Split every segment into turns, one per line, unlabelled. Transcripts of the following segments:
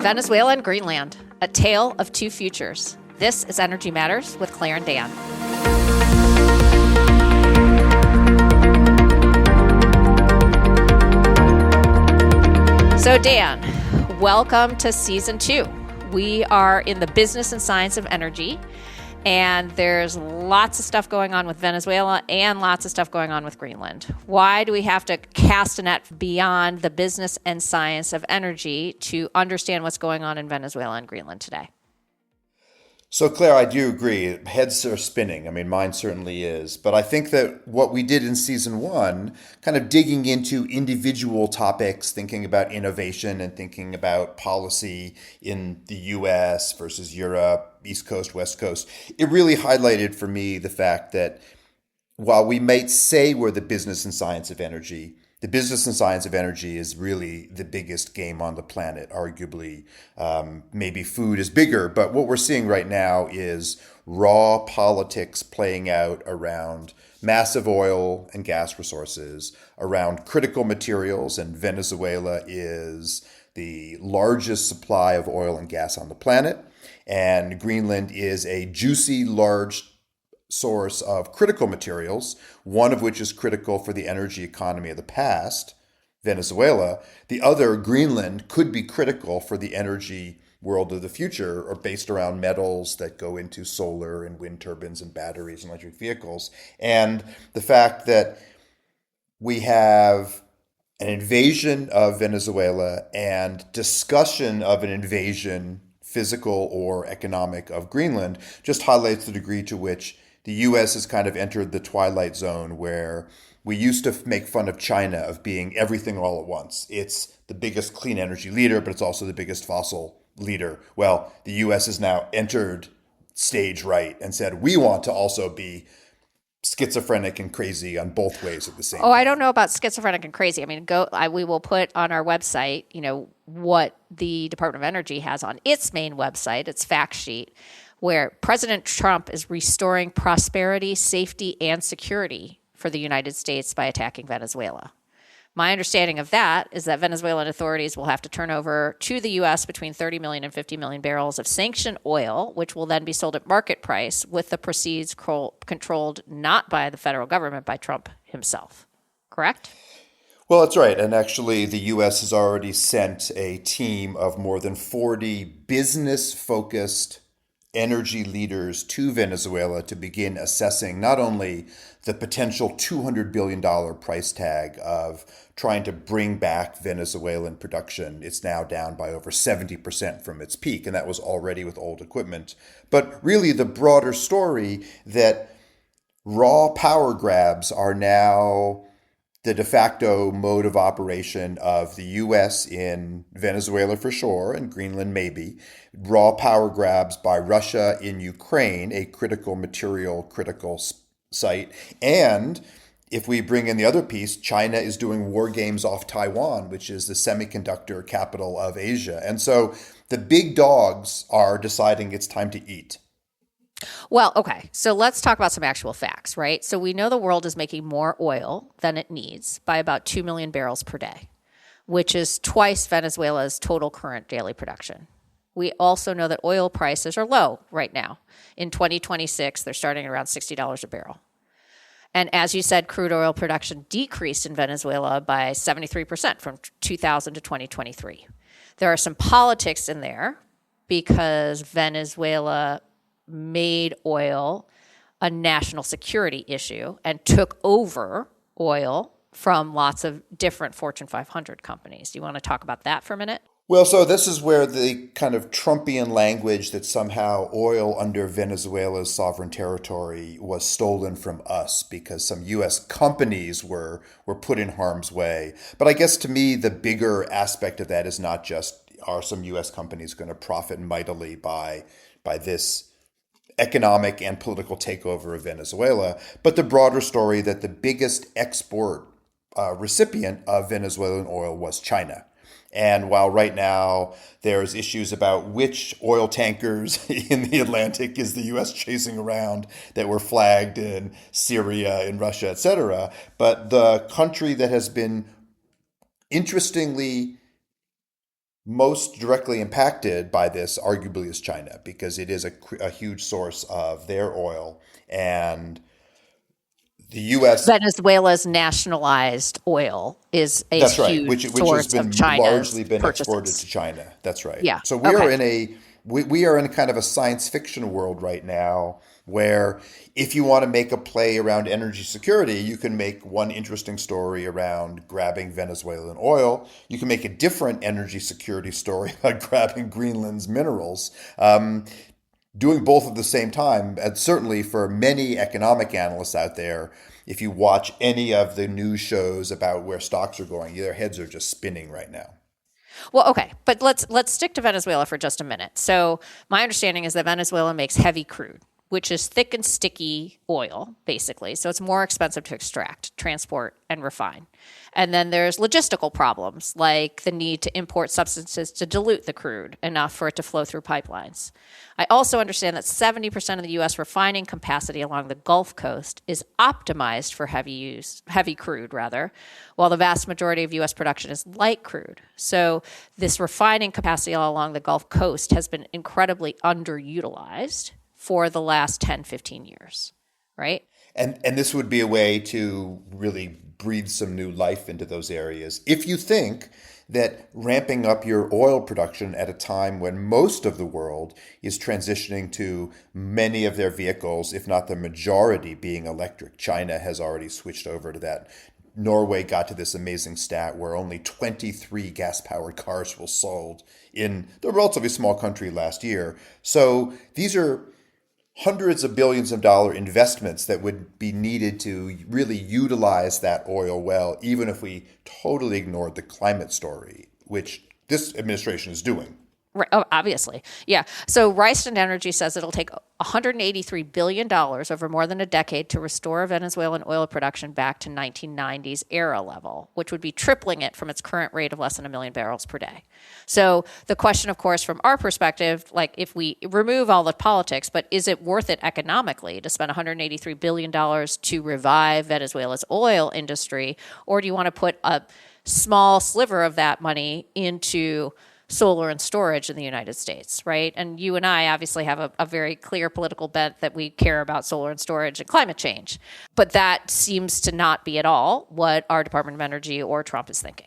Venezuela and Greenland, a tale of two futures. This is Energy Matters with Claire and Dan. So Dan, welcome to Season 2. We are in the business and science of energy, and there's lots of stuff going on with Venezuela and lots of stuff going on with Greenland. Why do we have to cast a net beyond the business and science of energy to understand what's going on in Venezuela and Greenland today?
So, Claire, I do agree. Heads are spinning. I mean, mine certainly is. But I think that what we did in season one, kind of digging into individual topics, thinking about innovation and thinking about policy in the US versus Europe, East Coast, West Coast, it really highlighted for me the fact that while we might say we're the business and science of energy, the business and science of energy is really the biggest game on the planet, arguably. Maybe food is bigger, but what we're seeing right now is raw politics playing out around massive oil and gas resources, around critical materials, and Venezuela is the largest supply of oil and gas on the planet, and Greenland is a juicy, large source of critical materials, one of which is critical for the energy economy of the past, Venezuela. The other, Greenland, could be critical for the energy world of the future, or based around metals that go into solar and wind turbines and batteries and electric vehicles. And the fact that we have an invasion of Venezuela and discussion of an invasion, physical or economic, of Greenland just highlights the degree to which the U.S. has kind of entered the twilight zone where we used to make fun of China of being everything all at once. It's the biggest clean energy leader, but it's also the biggest fossil leader. Well, the U.S. has now entered stage right and said, we want to also be schizophrenic and crazy on both ways at the same time.
I don't know about schizophrenic and crazy. I mean, we will put on our website, what the Department of Energy has on its main website, its fact sheet, where President Trump is restoring prosperity, safety, and security for the United States by attacking Venezuela. My understanding of that is that Venezuelan authorities will have to turn over to the U.S. between 30 million and 50 million barrels of sanctioned oil, which will then be sold at market price, with the proceeds controlled not by the federal government, by Trump himself. Correct?
Well, that's right. And actually, the U.S. has already sent a team of more than 40 business-focused energy leaders to Venezuela to begin assessing not only the potential $200 billion price tag of trying to bring back Venezuelan production. It's now down by over 70% from its peak, and that was already with old equipment. But really the broader story that raw power grabs are now the de facto mode of operation of the U.S. in Venezuela for sure, and Greenland maybe. Raw power grabs by Russia in Ukraine, a critical site. And if we bring in the other piece, China is doing war games off Taiwan, which is the semiconductor capital of Asia. And so the big dogs are deciding it's time to eat.
Well, okay, so let's talk about some actual facts, right? So we know the world is making more oil than it needs by about 2 million barrels per day, which is twice Venezuela's total current daily production. We also know that oil prices are low right now. In 2026, they're starting around $60 a barrel. And as you said, crude oil production decreased in Venezuela by 73% from 2000 to 2023. There are some politics in there because Venezuela made oil a national security issue and took over oil from lots of different Fortune 500 companies. Do you want to talk about that for a minute?
Well, so this is where the kind of Trumpian language that somehow oil under Venezuela's sovereign territory was stolen from us because some U.S. companies were put in harm's way. But I guess to me, the bigger aspect of that is not just are some U.S. companies going to profit mightily by this economic and political takeover of Venezuela, but the broader story that the biggest export recipient of Venezuelan oil was China. And while right now there's issues about which oil tankers in the Atlantic is the U.S. chasing around that were flagged in Syria, in Russia, et cetera, but the country that has been interestingly most directly impacted by this arguably is China because it is a huge source of their oil. And the U.S.
Venezuela's nationalized oil is a
That's right,
huge
which has
source of
been
China's
largely been exported to
purchases.
China. That's right.
Yeah.
So
Okay.
we are in kind of a science fiction world right now where if you want to make a play around energy security, you can make one interesting story around grabbing Venezuelan oil. You can make a different energy security story about grabbing Greenland's minerals. Doing both at the same time, and certainly for many economic analysts out there, if you watch any of the news shows about where stocks are going, their heads are just spinning right now.
Well, okay, but let's stick to Venezuela for just a minute. So, my understanding is that Venezuela makes heavy crude, which is thick and sticky oil, basically. So it's more expensive to extract, transport, and refine. And then there's logistical problems, like the need to import substances to dilute the crude enough for it to flow through pipelines. I also understand that 70% of the U.S. refining capacity along the Gulf Coast is optimized for heavy crude, while the vast majority of U.S. production is light crude. So this refining capacity all along the Gulf Coast has been incredibly underutilized for the last 10, 15 years, right?
And this would be a way to really breathe some new life into those areas. If you think that ramping up your oil production at a time when most of the world is transitioning to many of their vehicles, if not the majority, being electric. China has already switched over to that. Norway got to this amazing stat where only 23 gas-powered cars were sold in the relatively small country last year. So these are hundreds of billions of dollar investments that would be needed to really utilize that oil well, even if we totally ignored the climate story, which this administration is doing.
Right, oh, obviously. Yeah. So Rystad Energy says it'll take $183 billion over more than a decade to restore Venezuelan oil production back to 1990s era level, which would be tripling it from its current rate of less than 1 million barrels per day. So the question, of course, from our perspective, like if we remove all the politics, but is it worth it economically to spend $183 billion to revive Venezuela's oil industry? Or do you want to put a small sliver of that money into solar and storage in the United States, right? And you and I obviously have a very clear political bent that we care about solar and storage and climate change. But that seems to not be at all what our Department of Energy or Trump is thinking.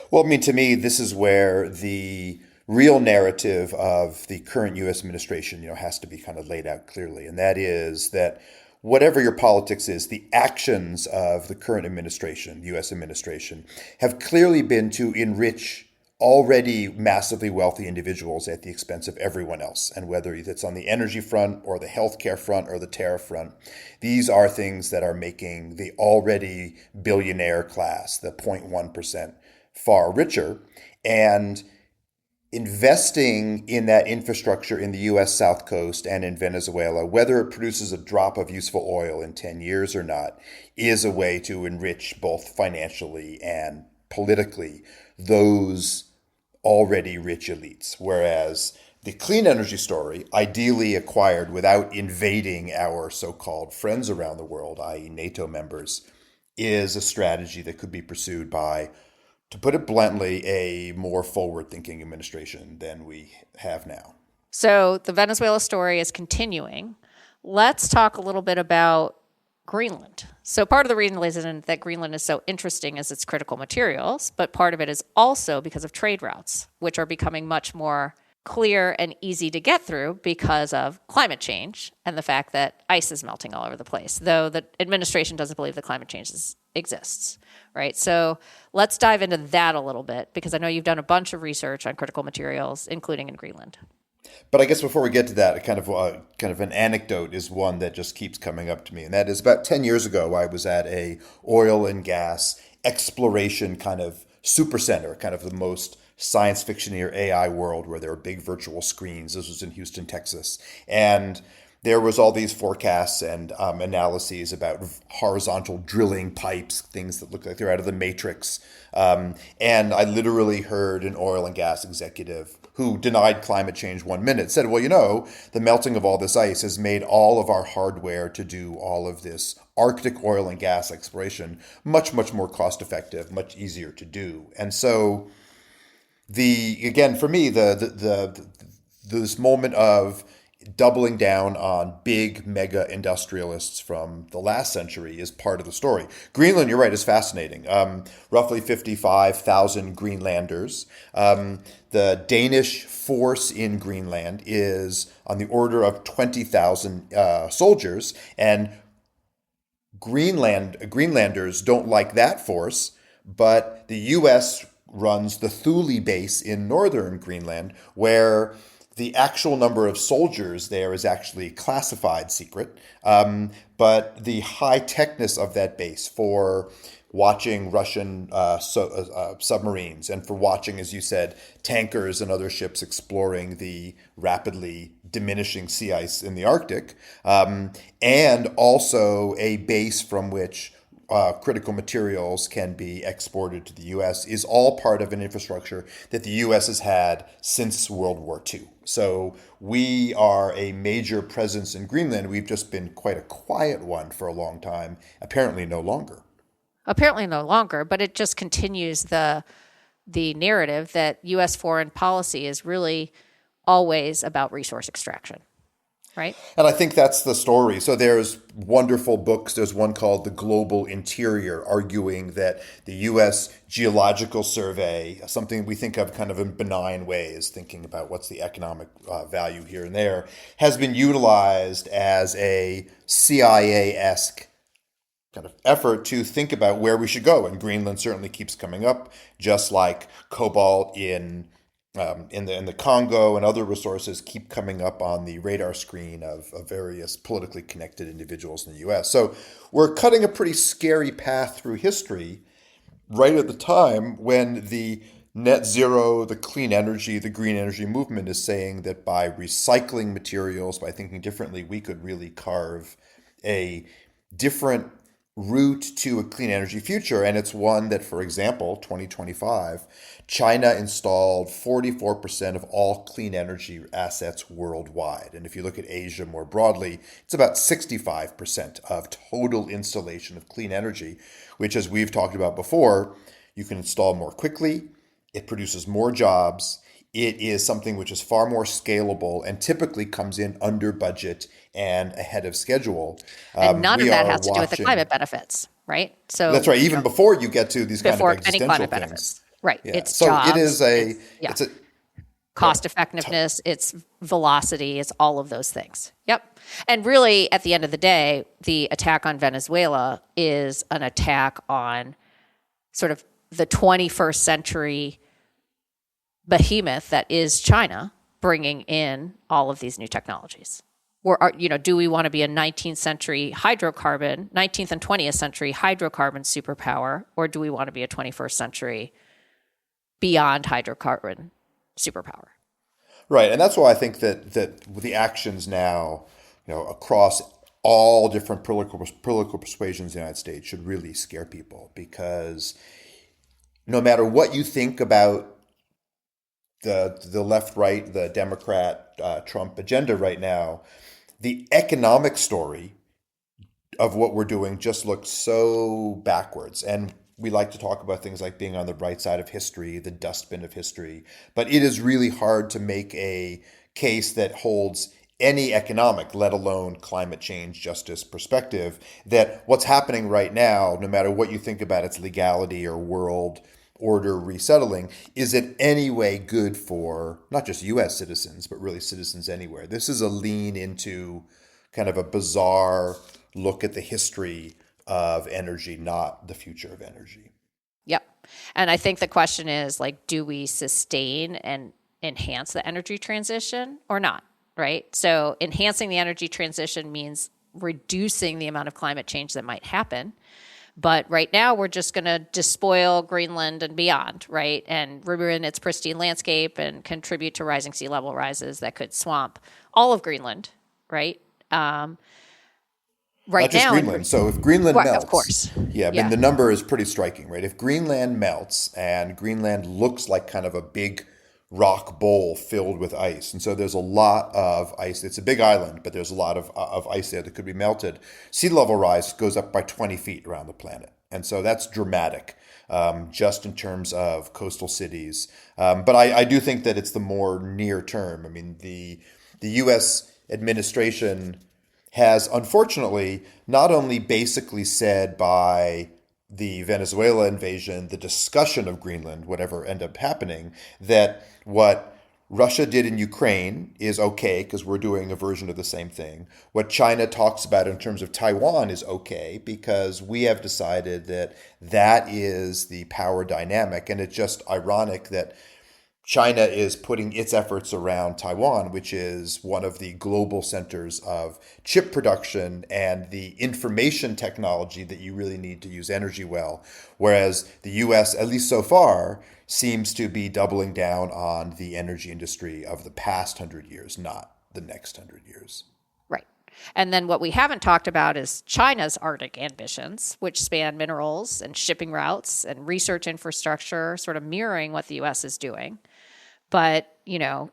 Well, I mean, to me, this is where the real narrative of the current U.S. administration, has to be kind of laid out clearly. And that is that whatever your politics is, the actions of the current administration, U.S. administration, have clearly been to enrich already massively wealthy individuals at the expense of everyone else. And whether it's on the energy front or the healthcare front or the tariff front, these are things that are making the already billionaire class, the 0.1%, far richer. And investing in that infrastructure in the U.S. South Coast and in Venezuela, whether it produces a drop of useful oil in 10 years or not, is a way to enrich both financially and politically those already rich elites. Whereas the clean energy story, ideally acquired without invading our so-called friends around the world, i.e. NATO members, is a strategy that could be pursued by, to put it bluntly, a more forward-thinking administration than we have now.
So the Venezuela story is continuing. Let's talk a little bit about Greenland. So part of the reason that Greenland is so interesting is its critical materials, but part of it is also because of trade routes, which are becoming much more clear and easy to get through because of climate change and the fact that ice is melting all over the place, though the administration doesn't believe that climate change exists, right? So let's dive into that a little bit, because I know you've done a bunch of research on critical materials, including in Greenland.
But I guess before we get to that, kind of an anecdote is one that just keeps coming up to me, and that is about 10 years ago, I was at a oil and gas exploration kind of supercenter, kind of the most science fiction or AI world where there are big virtual screens. This was in Houston, Texas, and there was all these forecasts and analyses about horizontal drilling pipes, things that look like they're out of the Matrix. And I literally heard an oil and gas executive who denied climate change 1 minute said, well, the melting of all this ice has made all of our hardware to do all of this Arctic oil and gas exploration much, much more cost effective, much easier to do. And so The again for me this moment of doubling down on big mega industrialists from the last century is part of the story. Greenland, you're right, is fascinating. Roughly 55,000 Greenlanders. The Danish force in Greenland is on the order of 20,000 soldiers, and Greenlanders don't like that force, but the U.S. runs the Thule base in northern Greenland, where the actual number of soldiers there is actually classified secret. But the high techness of that base for watching Russian submarines and for watching, as you said, tankers and other ships exploring the rapidly diminishing sea ice in the Arctic, and also a base from which critical materials can be exported to the U.S. is all part of an infrastructure that the U.S. has had since World War II. So we are a major presence in Greenland. We've just been quite a quiet one for a long time, apparently no longer.
Apparently no longer, but it just continues the narrative that U.S. foreign policy is really always about resource extraction, right?
And I think that's the story. So there's wonderful books. There's one called The Global Interior, arguing that the U.S. Geological Survey, something we think of kind of in benign ways, thinking about what's the economic value here and there, has been utilized as a CIA-esque kind of effort to think about where we should go. And Greenland certainly keeps coming up, just like cobalt in the Congo and other resources keep coming up on the radar screen of various politically connected individuals in the U.S. So we're cutting a pretty scary path through history right at the time when the net zero, the clean energy, the green energy movement is saying that by recycling materials, by thinking differently, we could really carve a different route to a clean energy future. And it's one that, for example, 2025, China installed 44% of all clean energy assets worldwide. And if you look at Asia more broadly, it's about 65% of total installation of clean energy, which, as we've talked about before, you can install more quickly. It produces more jobs. It is something which is far more scalable and typically comes in under budget and ahead of schedule.
And none of that has to do with the climate benefits, right? So
that's right. Even before you get to these kind of existential
any climate
things.
Benefits. Right.
Yeah.
It's
so
jobs.
It is it's a
cost effectiveness, it's velocity, it's all of those things. Yep. And really, at the end of the day, the attack on Venezuela is an attack on sort of the 21st century behemoth that is China, bringing in all of these new technologies. Or, do we want to be a 19th century 19th and 20th century hydrocarbon superpower, or do we want to be a 21st century beyond hydrocarbon superpower?
Right, and that's why I think that with the actions now, across all different political persuasions in the United States should really scare people, because no matter what you think about the left, right, the Democrat, Trump agenda right now, the economic story of what we're doing just looks so backwards. And we like to talk about things like being on the right side of history, the dustbin of history, but it is really hard to make a case that holds any economic, let alone climate change, justice perspective, that what's happening right now, no matter what you think about its legality or world order resettling, is in any way good for not just U.S. citizens, but really citizens anywhere. This is a lean into kind of a bizarre look at the history of energy, not the future of energy.
Yep. And I think the question is, do we sustain and enhance the energy transition or not, right? So enhancing the energy transition means reducing the amount of climate change that might happen. But right now, we're just going to despoil Greenland and beyond, right? And ruin its pristine landscape and contribute to rising sea level rises that could swamp all of Greenland, right?
Not just Greenland. So if Greenland melts,
of course.
Yeah, I mean, the number is pretty striking, right? If Greenland melts and Greenland looks like kind of a big rock bowl filled with ice, and so there's a lot of ice. It's a big island, but there's a lot of ice there that could be melted. Sea level rise goes up by 20 feet around the planet. And so that's dramatic, just in terms of coastal cities. But I do think that it's the more near term. I mean, the U.S. administration has unfortunately not only basically said by the Venezuela invasion, the discussion of Greenland, whatever ended up happening, that what Russia did in Ukraine is okay because we're doing a version of the same thing. What China talks about in terms of Taiwan is okay because we have decided that that is the power dynamic. And it's just ironic that China is putting its efforts around Taiwan, which is one of the global centers of chip production and the information technology that you really need to use energy well. Whereas the US, at least so far, seems to be doubling down on the energy industry of the past 100 years, not the next 100 years.
Right. And then what we haven't talked about is China's Arctic ambitions, which span minerals and shipping routes and research infrastructure, sort of mirroring what the US is doing. But,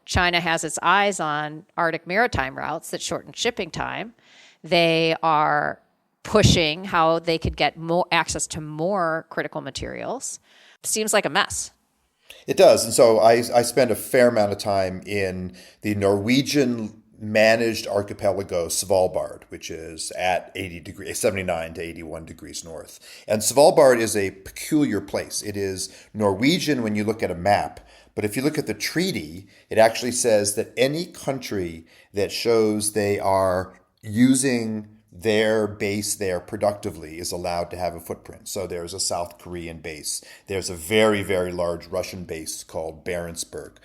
China has its eyes on Arctic maritime routes that shorten shipping time. They are pushing how they could get more access to more critical materials. Seems like a mess.
It does. And so I spend a fair amount of time in the Norwegian managed archipelago Svalbard, which is at 79 to 81 degrees north. And Svalbard is a peculiar place. It is Norwegian when you look at a map. But if you look at the treaty, it actually says that any country that shows they are using their base there productively is allowed to have a footprint. So there's a South Korean base. There's a very, very large Russian base called Barentsburg.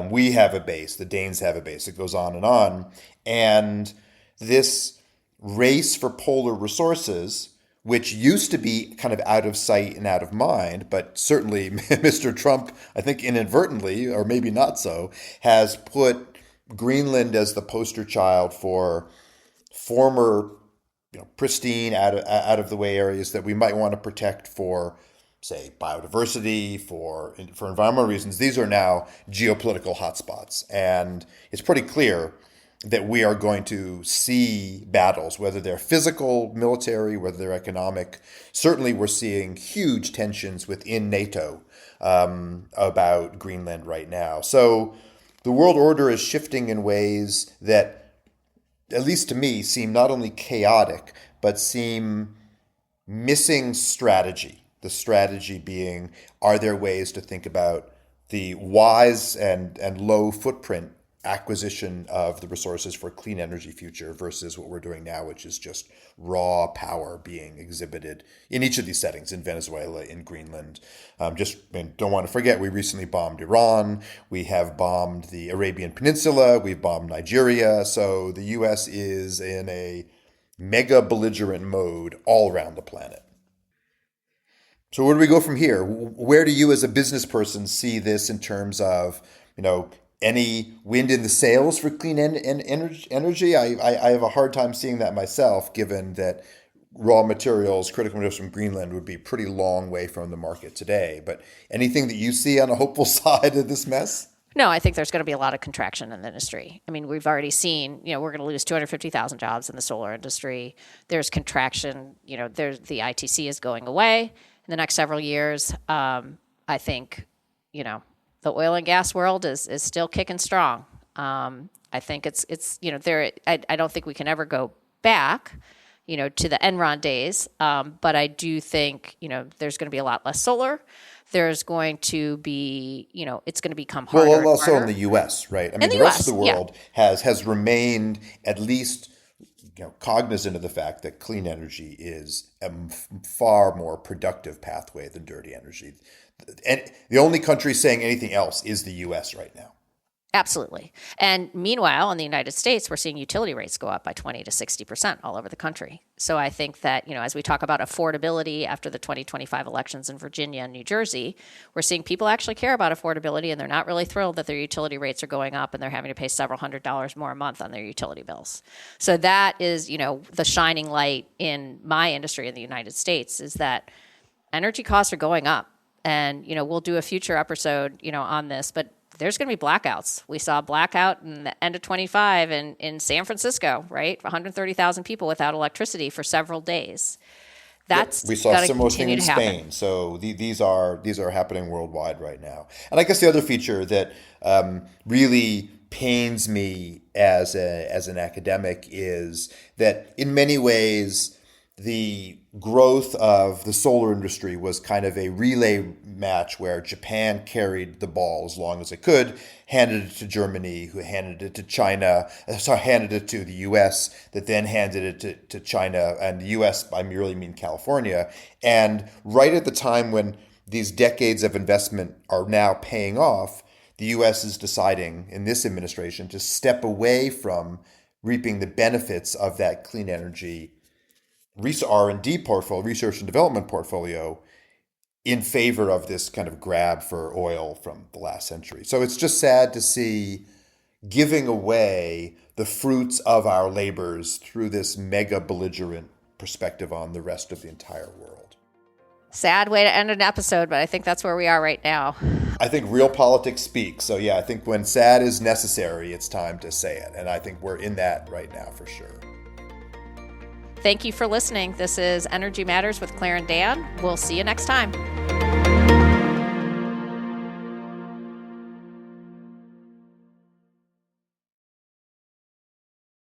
We have a base. The Danes have a base. It goes on. And this race for polar resources, which used to be kind of out of sight and out of mind, but certainly Mr. Trump, I think inadvertently, or maybe not so, has put Greenland as the poster child for former, pristine, out of the way areas that we might want to protect for, say, biodiversity, for environmental reasons. These are now geopolitical hotspots, and it's pretty clear that we are going to see battles, whether they're physical, military, whether they're economic. Certainly, we're seeing huge tensions within NATO about Greenland right now. So the world order is shifting in ways that, at least to me, seem not only chaotic, but seem missing strategy. The strategy being, are there ways to think about the wise and low footprint acquisition of the resources for a clean energy future versus what we're doing now, which is just raw power being exhibited in each of these settings, in Venezuela, in Greenland. Don't want to forget, we recently bombed Iran. We have bombed the Arabian Peninsula. We've bombed Nigeria. So the U.S. is in a mega belligerent mode all around the planet. So where do we go from here? Where do you as a business person see this in terms of, any wind in the sails for clean energy? I have a hard time seeing that myself, given that raw materials, critical materials from Greenland would be a pretty long way from the market today. But anything that you see on a hopeful side of this mess?
No, I think there's going to be a lot of contraction in the industry. I mean, we've already seen, we're going to lose 250,000 jobs in the solar industry. There's contraction, the ITC is going away in the next several years. I think, the oil and gas world is still kicking strong. I think it's there. I don't think we can ever go back, to the Enron days. But I do think, there's going to be a lot less solar. There's going to be, it's going to become harder.
Well, also
harder.
in the U.S., right? I mean,
the
rest
US,
of the world has remained at least cognizant of the fact that clean energy is a far more productive pathway than dirty energy. And the only country saying anything else is the U.S. right now.
Absolutely. And meanwhile, in the United States, we're seeing utility rates go up by 20 to 60% all over the country. So I think that, as we talk about affordability after the 2025 elections in Virginia and New Jersey, we're seeing people actually care about affordability, and they're not really thrilled that their utility rates are going up and they're having to pay several $100s more a month on their utility bills. So that is, the shining light in my industry in the United States, is that energy costs are going up. And, we'll do a future episode, on this, but there's going to be blackouts. We saw a blackout in the end of 25 in San Francisco, right? 130,000 people without electricity for several days. That's
We saw
going
a
to
similar thing
continue
in
to happen.
Spain. So these are happening worldwide right now. And I guess the other feature that really pains me as an academic is that in many ways the growth of the solar industry was kind of a relay match where Japan carried the ball as long as it could, handed it to Germany, who handed it to China, handed it to the US, that then handed it to China, and the US, I really mean California. And right at the time when these decades of investment are now paying off, the US is deciding in this administration to step away from reaping the benefits of that clean energy R&D portfolio, research and development portfolio, in favor of this kind of grab for oil from the last century. So it's just sad to see giving away the fruits of our labors through this mega belligerent perspective on the rest of the entire world.
Sad way to end an episode, but I think that's where we are right now.
I think real politics speaks. So yeah, I think when sad is necessary, it's time to say it. And I think we're in that right now for sure.
Thank you for listening. This is Energy Matters with Claire and Dan. We'll see you next time.